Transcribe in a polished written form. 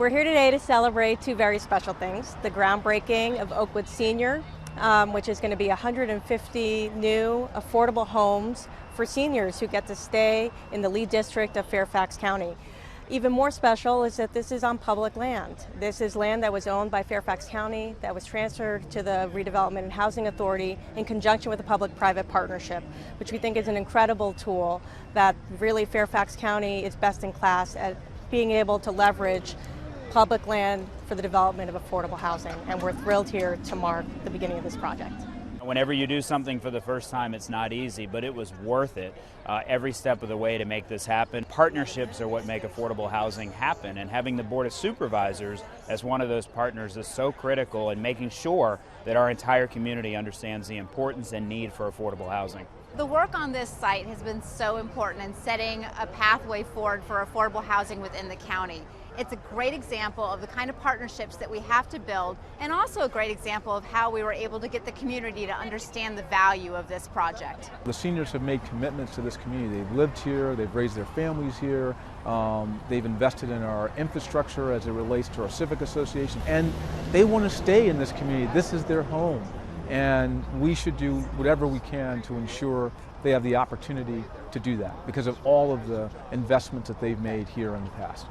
We're here today to celebrate two very special things. The groundbreaking of Oakwood Senior, which is going to be 150 new affordable homes for seniors who get to stay in the Lee District of Fairfax County. Even more special is that this is on public land. This is land that was owned by Fairfax County that was transferred to the Redevelopment and Housing Authority in conjunction with a public-private partnership, which we think is an incredible tool that really Fairfax County is best in class at being able to leverage public land for the development of affordable housing, and we're thrilled here to mark the beginning of this project. Whenever you do something for the first time, it's not easy, but it was worth it every step of the way to make this happen. Partnerships are what make affordable housing happen, and having the Board of Supervisors as one of those partners is so critical in making sure that our entire community understands the importance and need for affordable housing. The work on this site has been so important in setting a pathway forward for affordable housing within the county. It's a great example of the kind of partnerships that we have to build, and also a great example of how we were able to get the community to understand the value of this project. The seniors have made commitments to this community. They've lived here, they've raised their families here, they've invested in our infrastructure as it relates to our civic association, and they want to stay in this community. This is their home, and we should do whatever we can to ensure they have the opportunity to do that because of all of the investments that they've made here in the past.